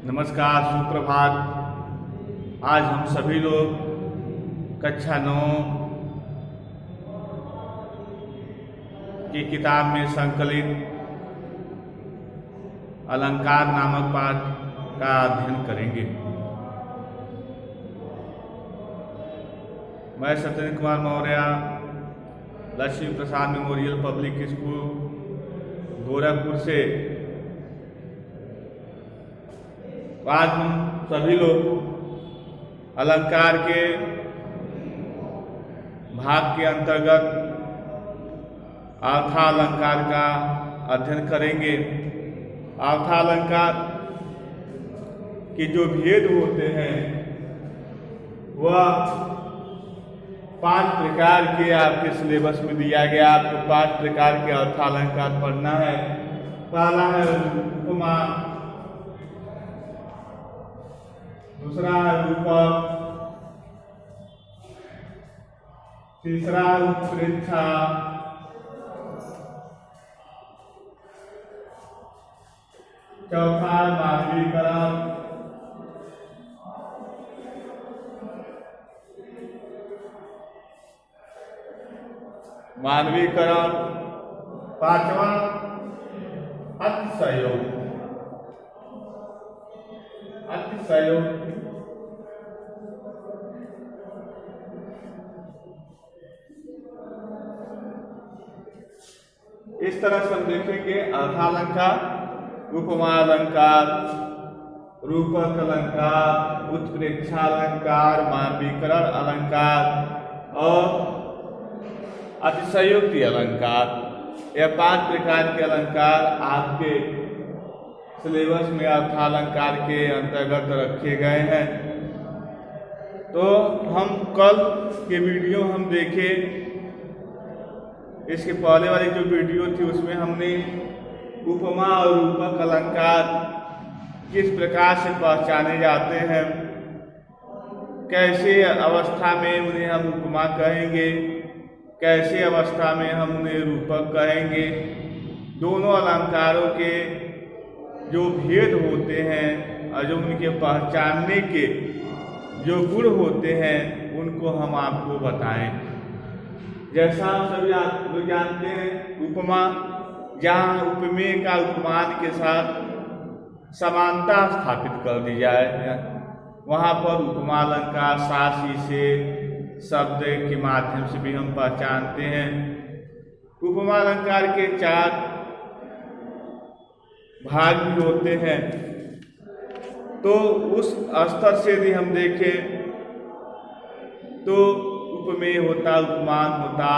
नमस्कार, सुप्रभात। आज हम सभी लोग कक्षा 9 की किताब में संकलित अलंकार नामक पाठ का अध्ययन करेंगे। मैं सत्येंद्र कुमार मौर्य, लक्ष्मी प्रसाद मेमोरियल पब्लिक स्कूल गोरखपुर से आज हम सभी लोग अलंकार के भाग के अंतर्गत अर्थालंकार का अध्ययन करेंगे। अर्थालंकार के जो भेद होते हैं वह 5 प्रकार के आपके सिलेबस में दिया गया। आपको 5 प्रकार के अर्थालंकार पढ़ना है। पहला है उपमा, दूसरा है रूपक, तीसरा उत्प्रेक्षा, चौथा मानवीकरण, पांचवा अतिशयोक्ति। इस तरह से हम देखेंगे अर्थालंकार, उपमा अलंकार, रूपक अलंकार, उत्प्रेक्षा अलंकार, मानवीकरण अलंकार और अतिशयोक्ति अलंकार। यह 5 प्रकार के अलंकार आपके सिलेबस में अर्थालंकार के अंतर्गत रखे गए हैं। तो हम कल के वीडियो हम देखे, इसके पहले वाली जो वीडियो थी उसमें हमने उपमा और रूपक अलंकार किस प्रकार से पहचाने जाते हैं, कैसे अवस्था में उन्हें हम उपमा कहेंगे, कैसे अवस्था में हम उन्हें रूपक कहेंगे। दोनों अलंकारों के जो भेद होते हैं और जो उनके पहचानने के जो गुण होते हैं उनको हम आपको बताएं। जैसा हम सभी लोग जानते हैं, उपमा जहाँ उपमेय का उपमान के साथ समानता स्थापित कर दी जाए, वहाँ पर उपमा अलंकार सासी से शब्द के माध्यम से भी हम पहचानते हैं। उपमा अलंकार के 4 भाग भी होते हैं। तो उस स्तर से यदि हम देखें तो उपमेय होता, उपमान होता,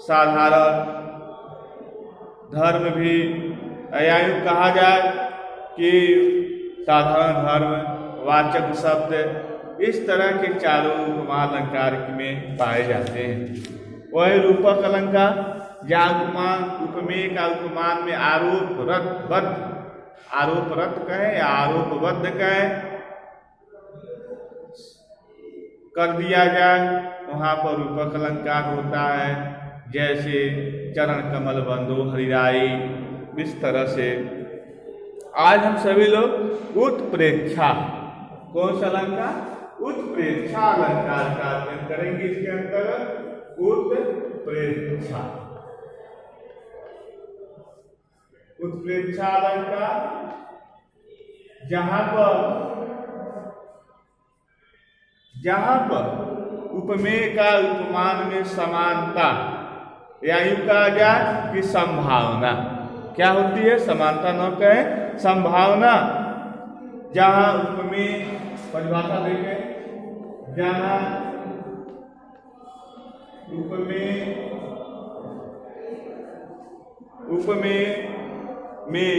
साधारण धर्म भी, या यूँ कहा जाए कि साधारण धर्म, वाचक शब्द, इस तरह के चारों उपमा अलंकार में पाए जाते हैं। वही रूपक अलंकार जहाँ उपमेय का उपमान में आरोपरत कहें या आरोपबद्ध कहें कर दिया जाए, वहाँ पर रूपक अलंकार होता है। जैसे चरण कमल बंधु हरिराई, इस तरह से आज हम सभी लोग उत्प्रेक्षा, कौन सा अलंकार? उत्प्रेक्षा अलंकार का अध्ययन करेंगे। इसके अंतर्गत उत्प्रेक्षा अलंकार जहां पर उपमेय का उपमान में समानता, या यूं कहा जाए कि संभावना क्या होती है, समानता न कहें, संभावना। जहां उपमेय, परिभाषा देखें, जहां उपमेय में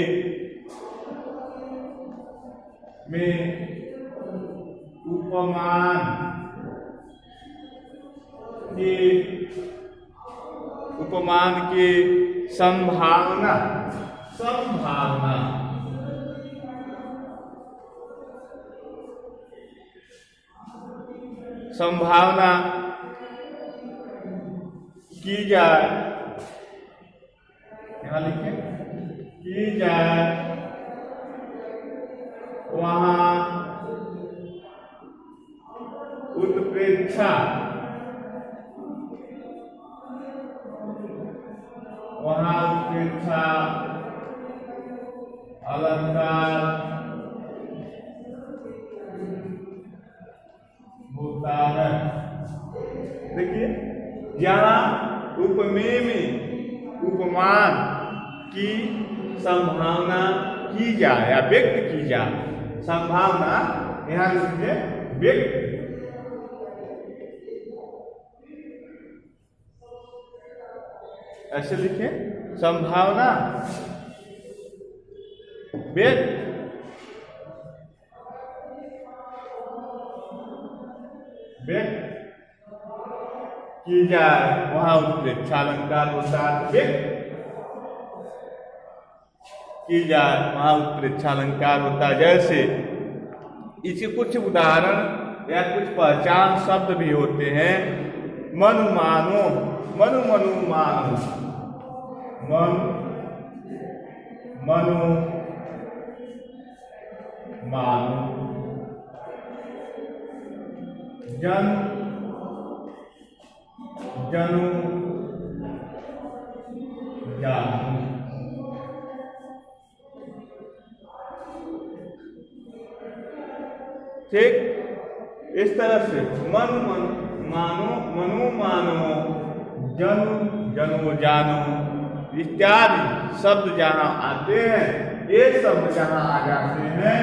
उपमान की संभावना की जाए, यहाँ लिखें, की जाए वहाँ उत्प्रेक्षा, वहाँ उत्प्रेक्षा अलंकार होता है। देखिए, जहाँ उपमेय में उपमान की संभावना की जाए या व्यक्त की जाए, संभावना यहाँ लिखिए व्यक्त, ऐसे लिखे संभावना व्यक्त की जाए, वहां उत्प्रेक्षा अलंकार होता है। व्यक्त की जाए, वहां उत्प्रेक्षा अलंकार होता है। जैसे इसके कुछ उदाहरण या कुछ पहचान शब्द भी होते हैं। मनु मानो, मनु मनु मानो, मन मनु मानो, जन जनु जानु। ठीक इस तरह से मन मन मानो, मनु मानो, जनु जनु जानो इत्यादि शब्द जहाँ आते हैं, ये शब्द जहाँ आ जाते हैं,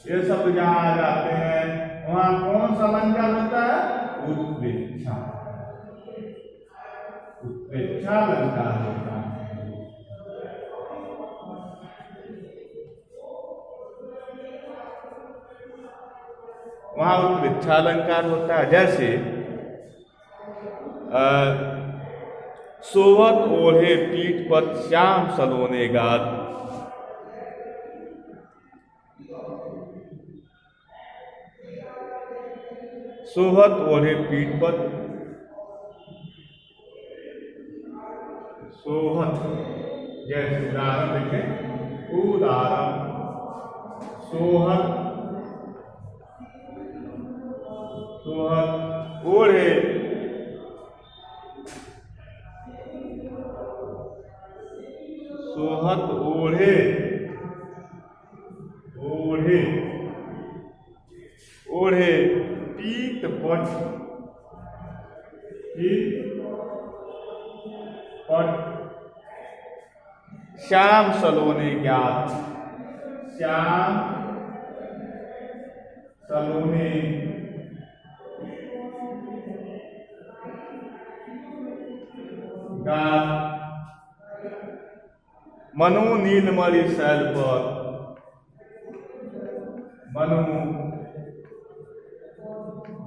ये शब्द जहाँ आ जाते हैं, वहाँ कौन सा अलंकार होता है? उत्प्रेक्षा, उत्प्रेक्षा अलंकार होता है। वहाँ उत्प्रेक्षा अलंकार होता है। जैसे सोवत ओढ़े पीठ पर श्याम सलोने गात, सोहत ओढ़े पीठ पर, सोहत जैसे उदाहरण देखें, उदाहरण सोहत, सोहत ओढ़े, सोहत ओढ़े, ओढ़े ओढ़े पीत पट, पट श्याम सलोने ज्ञात, श्याम सलोने गात, मनु नीलमणि शैल पर, मनु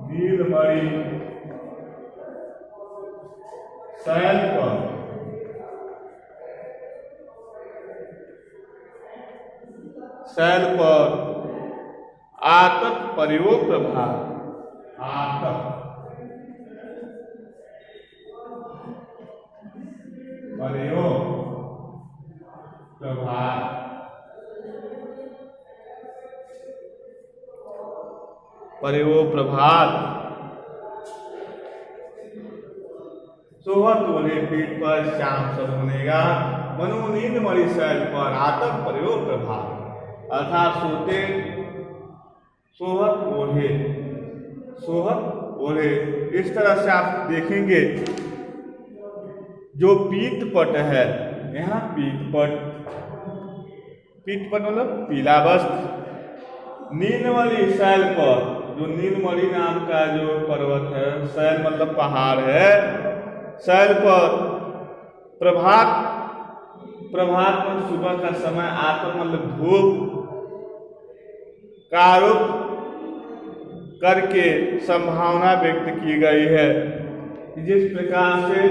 नीलमणि शैल पर, शैल पर आतप प्रयोग प्रभाव, आतप प्रयोग प्रभाव, प्रयोग प्रभात, सोहत ओढ़े पीठ पर श्याम सलोने गात, मनु नीलमणि शैल पर आतप प्रयोग प्रभात। अर्थात सोते सोहत ओढ़े, सोहत ओढ़े, इस तरह से आप देखेंगे जो पीत पट है, यहाँ पीत पट, पीत पट मतलब पीला वस्त्र, नीलमणि शैल पर, जो नीलमणि नाम का जो पर्वत है, शैल मतलब पहाड़ है, शैल पर प्रभात, प्रभात में सुबह का समय, आतप मतलब धूप का आरोप करके संभावना व्यक्त की गई है। जिस प्रकार से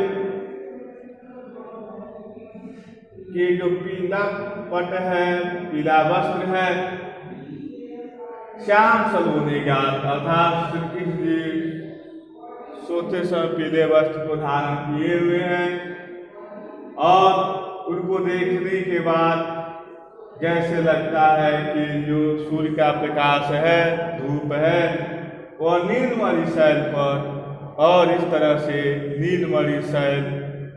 कि जो पीला पट है, पीला वस्त्र है, श्याम सलोने गात, अर्थात श्री कृष्ण जी सोते समय पीले वस्त्र को धारण किए हुए हैं और उनको देखने के बाद जैसे लगता है कि जो सूर्य का प्रकाश है, धूप है, वह नीलमणि शैल पर, और इस तरह से नीलमणि शैल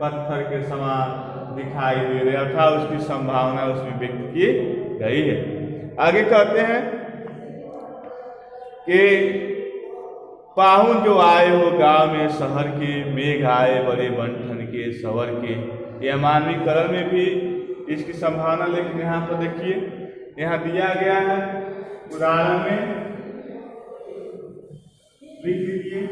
पत्थर के समान दिखाई दे रहे, अर्थात उसकी संभावना उसमें व्यक्त की गई है। आगे कहते हैं कि पाहुन जो आए हो गांव में शहर के, मेघ आए बड़े बंठन के सवर के। यह मानवीकरण में भी इसकी संभावना, लेकिन यहाँ पर देखिए, यहाँ दिया गया है उदाहरण में, लिख लीजिए।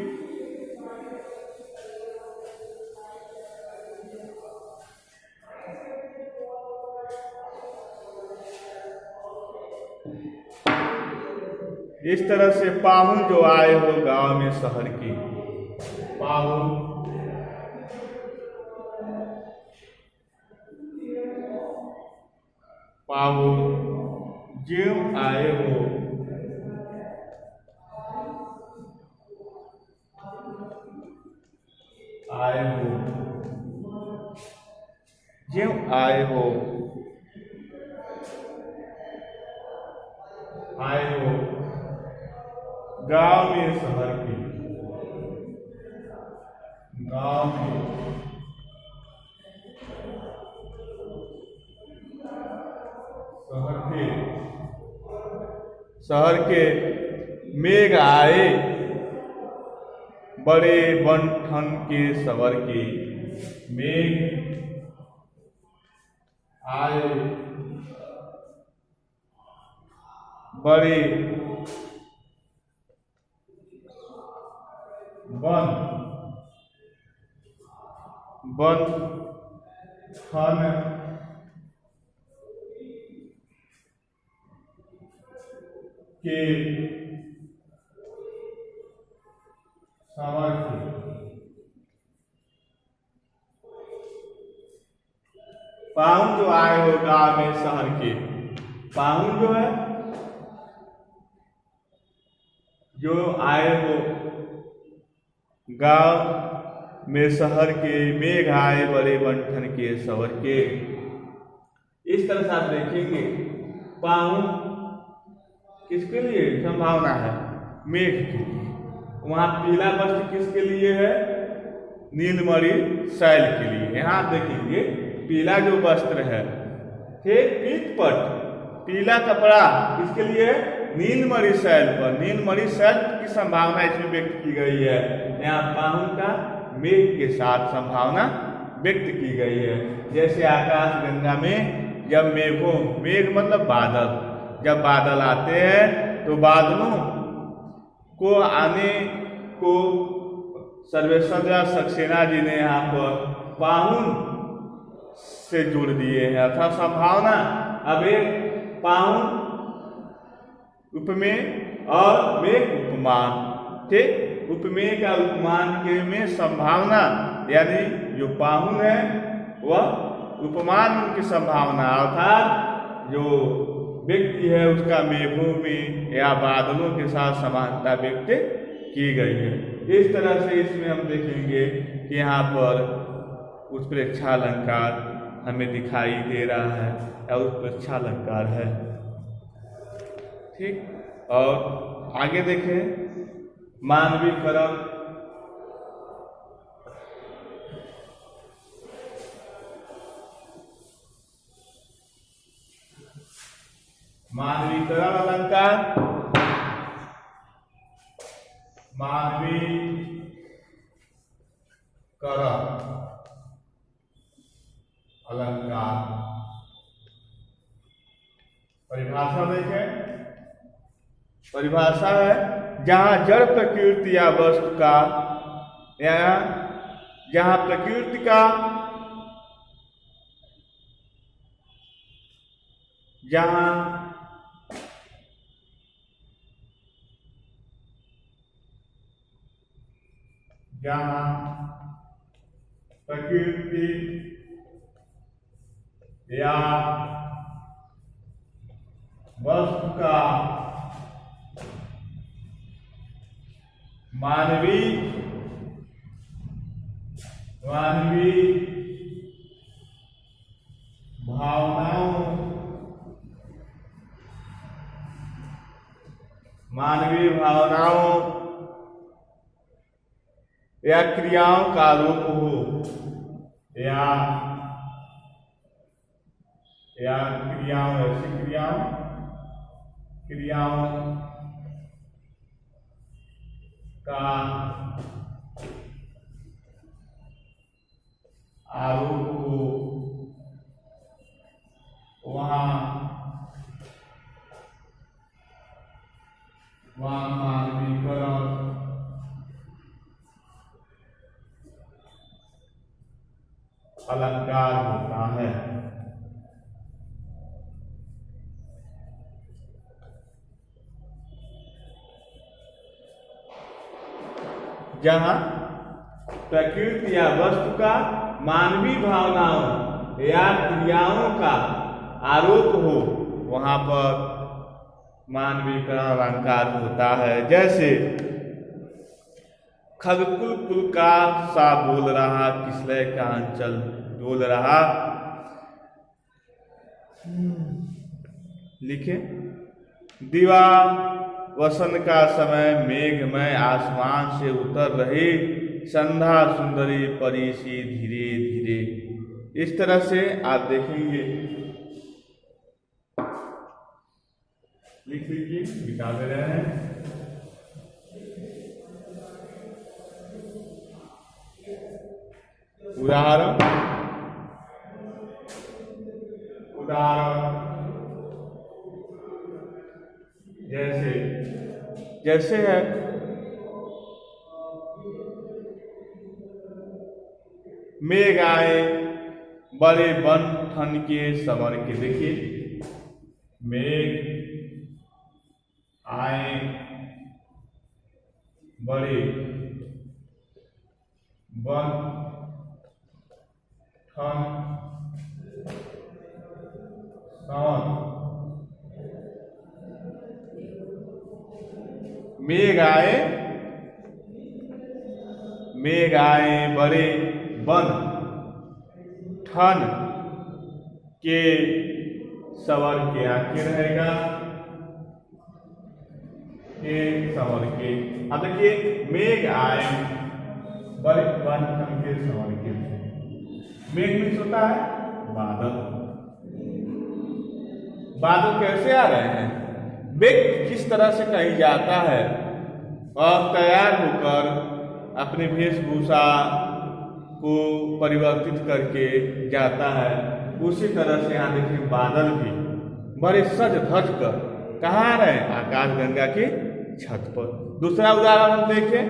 इस तरह से पाहुन जो आए हो गांव में शहर की, पाहुन जो आए हो, जो आए हो गांव में शहर की, गांव में शहर के मेघ आए बड़े बंठन के सवर के। मेघ आए बड़े बंठन के सवर के। पाहुन जो आए हो गांव में शहर के, पाहुन जो है, जो आए हो गांव में शहर के, मेघ आए बड़े बंठन के सवर के। इस तरह से आप देखेंगे पाहुन किसके लिए संभावना है? मेघ के लिए। वहां पीला वस्त्र किसके लिए है? नीलमणि शैल के लिए। यहाँ देखेंगे पीला जो वस्त्र है, ठीक, पीतपट पीला कपड़ा किसके लिए है? नीलमणि शैल पर। नीलमणि शैल की संभावना इसमें व्यक्त की गई है। यहाँ पाहुन का मेघ के साथ संभावना व्यक्त की गई है। जैसे आकाश गंगा में जब मेघ मतलब बादल, जब बादल आते हैं तो बादलों को आने को सर्वेश्वर सक्सेना जी ने यहाँ पर पाहुन से जोड़ दिए हैं, अर्थात संभावना। अब एक पाहुन उपमेय और मेघ उपमान, ठीक, उपमेय का उपमान के में संभावना, यानी जो पाहुन है वह उपमान की संभावना, अर्थात जो व्यक्ति है उसका मेघों में या बादलों के साथ समानता व्यक्त की गई है। इस तरह से इसमें हम देखेंगे कि यहाँ पर उत्प्रेक्षा अलंकार हमें दिखाई दे रहा है या उत्प्रेक्षा अलंकार है, ठीक। और आगे देखें मानवीकरण। मानवीकरण अलंकार, मानवीकरण अलंकार परिभाषा देखें। परिभाषा है जहां जड़ प्रकृति या वस्तु का, या जहां प्रकृति का, जहां प्रकृति या वस्तु का मानवीय भावनाओं मानवीय भावनाओं या क्रियाओं का आरोप हो या क्रियाओं, ऐसी क्रियाओं का आरोप हो, वहाँ मानवीकरण अलंकार होता है। जहाँ प्रकृति या वस्तु का मानवीय भावनाओं या क्रियाओं का आरोप हो, वहां पर मानवीकरण अलंकार होता है। जैसे खगकुल कुल का सा बोल रहा, किसलय का अंचल डोल रहा। लिखे, दिवा वसन का समय मेघमय आसमान से उतर रही, संध्या सुंदरी परी सी धीरे धीरे। इस तरह से आप देखेंगे, लिख लीजिए, मिटा दे रहे हैं। उदाहरण जैसे है मेघ आए बड़े बन ठन के समर के। देखिए, मेघ आए बड़े बन ठन समर। मेघ आए बड़े बन ठन के सवर के। आके रहेगा के सवर के। अब देखिए, मेघ आए बड़े बन ठन के सवर के। मेघ मीन्स होता है बादल। बादल कैसे आ रहे हैं? व्यक्ति किस तरह से कहीं जाता है और तैयार होकर अपने वेशभूषा को परिवर्तित करके जाता है, उसी तरह से यहाँ देखिए बादल भी बड़े सज धज कर कहाँ आ रहे हैं? आकाश गंगा की छत पर। दूसरा उदाहरण हम देखें।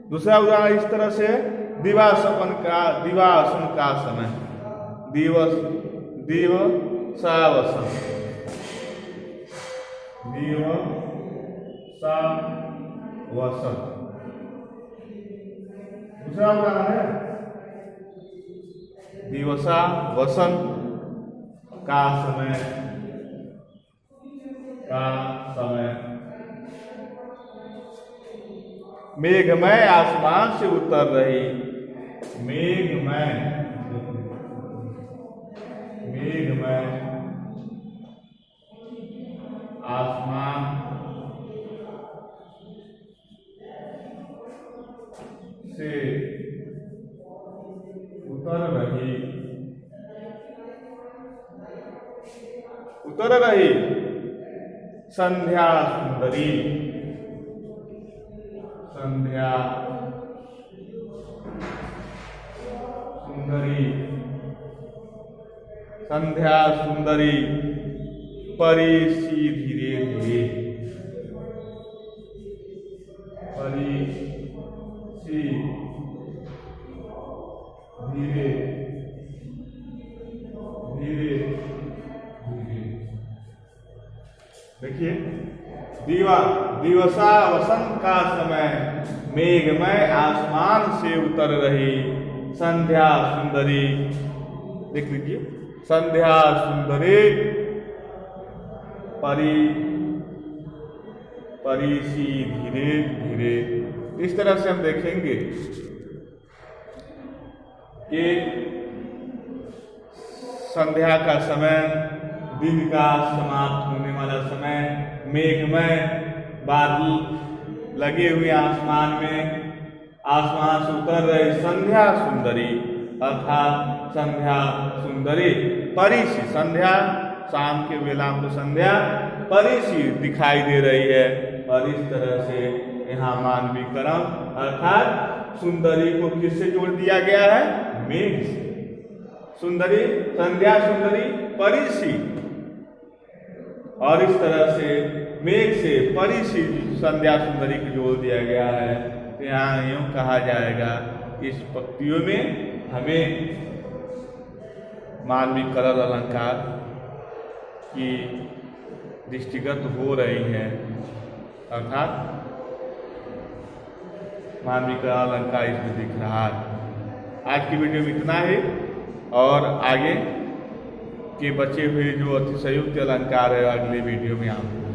दूसरा उदाहरण इस तरह से, दिवासन का समय, दिवसावसन। दूसरा उदाहरण है दिवसावसन का समय। मेघमय आसमान से उतर रही, मेघमय आसमान से उतर रही संध्या सुंदरी। संध्या सुंदरी परी सी धीरे धीरे। परी सी धीरे धीरे धीरे। देखिए, दिवसावसन का समय, मेघमय आसमान से उतर रही संध्या सुंदरी। देख लीजिए, संध्या सुंदरी परी सी धीरे धीरे। इस तरह से हम देखेंगे कि संध्या का समय, दिन का समाप्त होने वाला समय, मेघमय बादल लगे हुए आसमान में, आसमान से उतर रही संध्या सुंदरी, अर्थात संध्या सुंदरी परिसी, संध्या शाम के वेला में संध्या परिसी दिखाई दे रही है। और इस तरह से यहाँ मानवीकरण अर्थात सुंदरी को किससे जोड़ दिया गया है? मेघ से। सुंदरी, संध्या सुंदरी परिसी, और इस तरह से मेघ से परिसी संध्या सुंदरी को जोड़ दिया गया है। तो यहाँ यूँ कहा जाएगा, इस पंक्तियों में हमें मानवीकरण अलंकार की दृष्टिगत हो रही है, अर्थात मानवीकरण अलंकार इसमें दिख रहा है। आज की वीडियो में इतना ही, और आगे के बचे हुए जो अतिशयोक्ति अलंकार है अगले वीडियो में आऊँगा।